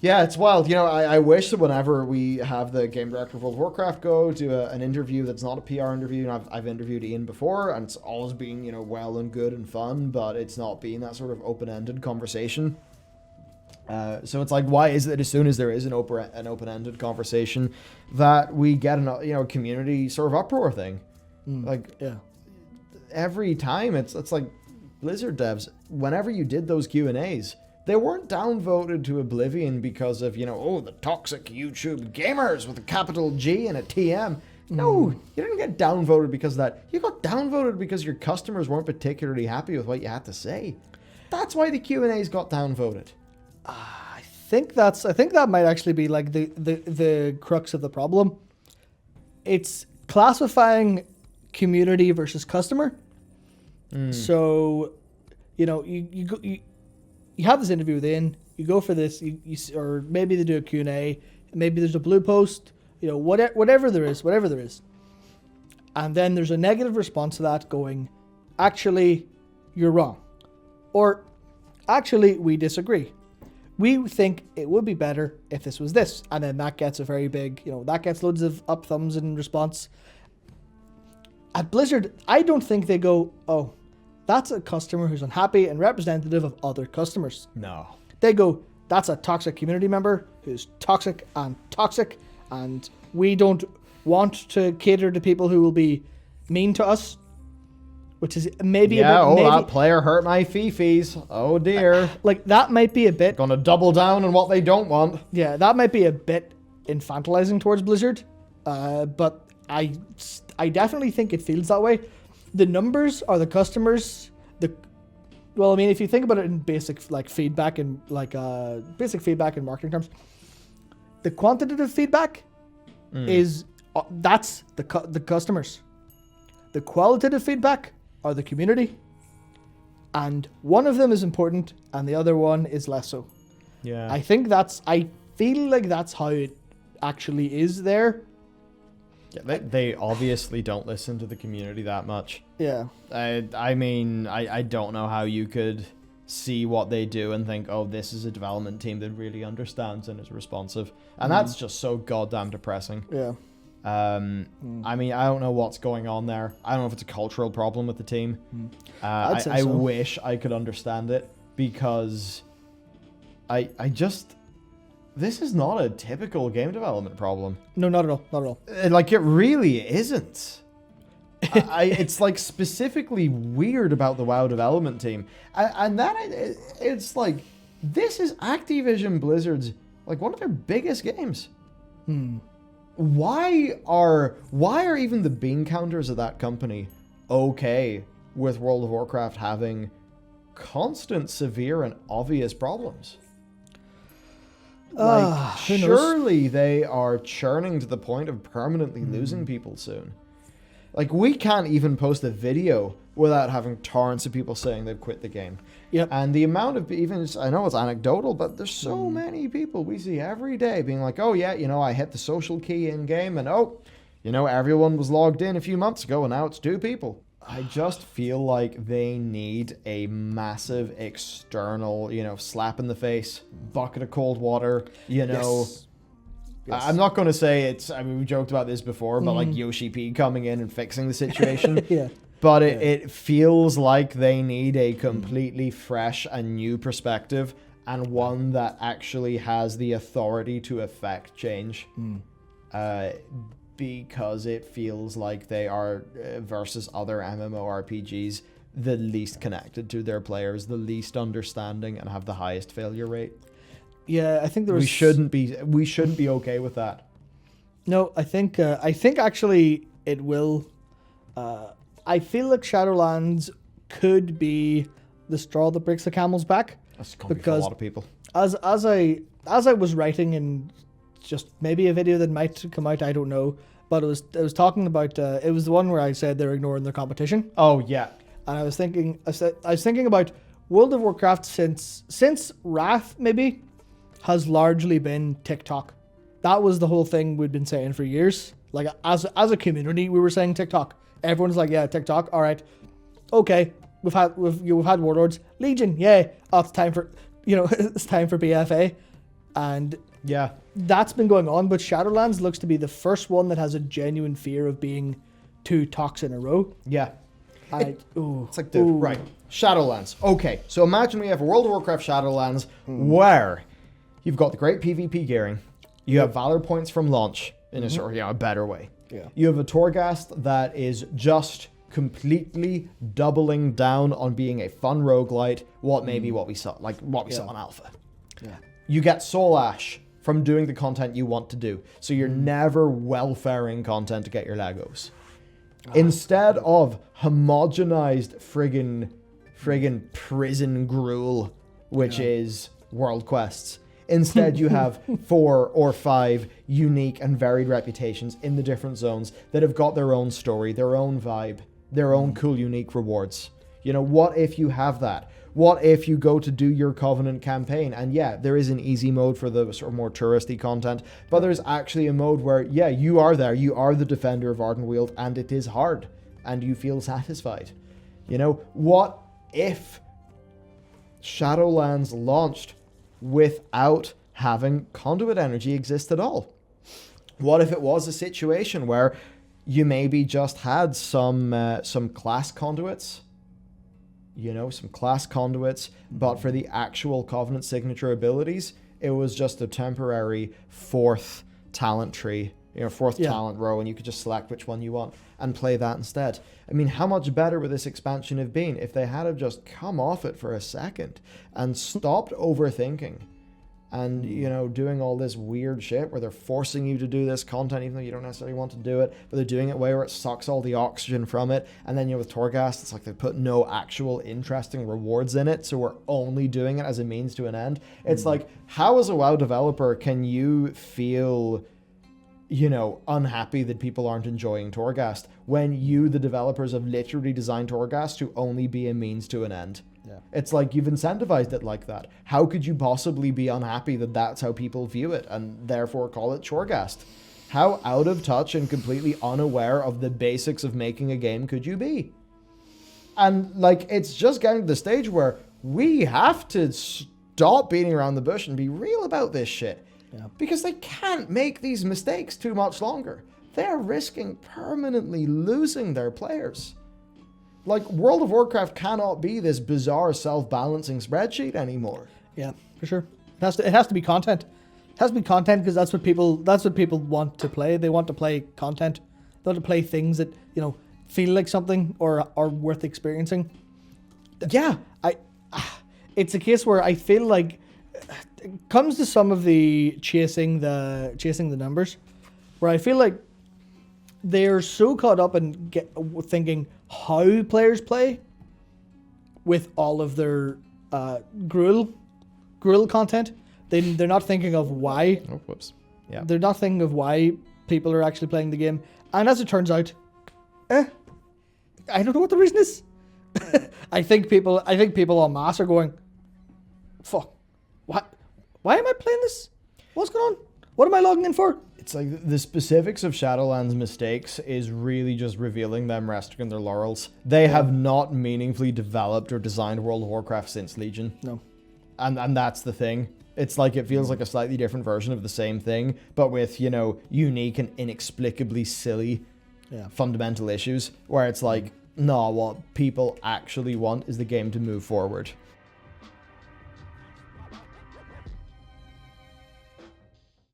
Yeah, it's wild. I wish that whenever we have the game director of World of Warcraft go do an interview that's not a PR interview, and I've interviewed Ian before, and it's always been, well and good and fun, but it's not been that sort of open-ended conversation. So it's like, why is it as soon as there is an open-ended conversation that we get a community sort of uproar thing? Every time it's like Blizzard devs, whenever you did those Q&As, they weren't downvoted to oblivion because of, the toxic YouTube gamers with a capital G and a TM. No, you didn't get downvoted because of that. You got downvoted because your customers weren't particularly happy with what you had to say. That's why the Q&As got downvoted. I think that might actually be like the crux of the problem. It's classifying community versus customer. So, you have this interview with Ian, you go for this, or maybe they do a Q&A, maybe there's a blue post, whatever there is. And then there's a negative response to that going, actually, you're wrong. Or, actually, we disagree. We think it would be better if this was this. And then that gets a very big, that gets loads of up thumbs in response. At Blizzard, I don't think they go, oh, that's a customer who's unhappy and representative of other customers. No. They go, that's a toxic community member who's toxic, and we don't want to cater to people who will be mean to us, which is maybe that player hurt my fifis. Oh dear. Like, that might be a bit... Gonna double down on what they don't want. Yeah, that might be a bit infantilizing towards Blizzard, but I definitely think it feels that way. The numbers are the customers. If you think about it in basic feedback and marketing terms, the quantitative feedback is that's the customers. The qualitative feedback are the community, and one of them is important and the other one is less so. Yeah, I feel like that's how it actually is there. Yeah, they obviously don't listen to the community that much. Yeah. I mean, I don't know how you could see what they do and think, oh, this is a development team that really understands and is responsive. And that's just so goddamn depressing. Yeah. I mean, I don't know what's going on there. I don't know if it's a cultural problem with the team. I wish I could understand it, because I just... This is not a typical game development problem. No, not at all. Like, it really isn't. It's like specifically weird about the WoW development team. And that it's like, this is Activision Blizzard's, like, one of their biggest games. Why are even the bean counters of that company okay with World of Warcraft having constant, severe, and obvious problems? Like, surely they are churning to the point of permanently losing people soon. Like, we can't even post a video without having torrents of people saying they've quit the game. Yep. And the amount of, I know it's anecdotal, but there's so many people we see every day being like, oh yeah, I hit the social key in game and everyone was logged in a few months ago and now it's 2 people. I just feel like they need a massive external, slap in the face, bucket of cold water, Yes. I'm not going to say we joked about this before, but like Yoshi P coming in and fixing the situation. Yeah. But it feels like they need a completely fresh and new perspective, and one that actually has the authority to affect change. Because it feels like they are, versus other MMORPGs, the least connected to their players, the least understanding, and have the highest failure rate. Yeah, I think we shouldn't be okay with that. No, I think actually it will. I feel like Shadowlands could be the straw that breaks the camel's back. That's going to be for a lot of people. As I was writing in just maybe a video that might come out, I don't know, but it was talking about it was the one where I said they're ignoring their competition. Oh yeah, and I was thinking about World of Warcraft since Wrath maybe has largely been TikTok. That was the whole thing we'd been saying for years. Like, as a community, we were saying TikTok. Everyone's like, yeah, TikTok. All right, okay. We've had Warlords, Legion. Yay! Oh, it's time for it's time for BFA. And Yeah. that's been going on, but Shadowlands looks to be the first one that has a genuine fear of being 2 talks in a row. Yeah. Ooh, It's like, dude, right. Shadowlands. Okay, so imagine we have a World of Warcraft Shadowlands where you've got the great PvP gearing, you have Valor points from launch in a sort of, a better way. Yeah. You have a Torghast that is just completely doubling down on being a fun roguelite, what we saw in Alpha. Yeah. You get Soul Ash from doing the content you want to do, so you're never welfaring content to get your Legos. Instead of homogenized friggin' prison gruel, which is world quests. Instead, you have 4 or 5 unique and varied reputations in the different zones that have got their own story, their own vibe, their own cool, unique rewards. What if you have that? What if you go to do your Covenant campaign and there is an easy mode for the sort of more touristy content, but there's actually a mode where, you are there, you are the defender of Ardenweald, and it is hard, and you feel satisfied. What if Shadowlands launched without having conduit energy exist at all? What if it was a situation where you maybe just had some class conduits? Some class conduits, but for the actual Covenant signature abilities, it was just a temporary 4th talent tree, 4th talent row, and you could just select which one you want and play that instead. I mean, how much better would this expansion have been if they had have just come off it for a second and stopped overthinking and, doing all this weird shit where they're forcing you to do this content even though you don't necessarily want to do it, but they're doing it where it sucks all the oxygen from it. And then, with Torghast, it's like they put no actual interesting rewards in it, so we're only doing it as a means to an end. It's like, how as a WoW developer can you feel, unhappy that people aren't enjoying Torghast when you, the developers, have literally designed Torghast to only be a means to an end? Yeah. It's like you've incentivized it like that. How could you possibly be unhappy that that's how people view it and therefore call it Torghast? How out of touch and completely unaware of the basics of making a game could you be? And it's just getting to the stage where we have to stop beating around the bush and be real about this shit. Yeah. Because they can't make these mistakes too much longer. They're risking permanently losing their players. World of Warcraft cannot be this bizarre self-balancing spreadsheet anymore. Yeah, for sure. It has to be content. It has to be content because that's what people want to play. They want to play content. They want to play things that, feel like something or are worth experiencing. Yeah, it's a case where I feel like it comes to some of the chasing the numbers, where I feel like they're so caught up in thinking how players play with all of their gruel content. They're not thinking of why. Oh, whoops. Yeah. They're not thinking of why people are actually playing the game. And as it turns out, I don't know what the reason is. I think people en masse are going, fuck, what? Why am I playing this? What's going on? What am I logging in for? It's like the specifics of Shadowlands' mistakes is really just revealing them resting on their laurels. They have not meaningfully developed or designed World of Warcraft since Legion. No. And that's the thing. It's like it feels like a slightly different version of the same thing, but with, unique and inexplicably silly fundamental issues, where it's like, no, what people actually want is the game to move forward.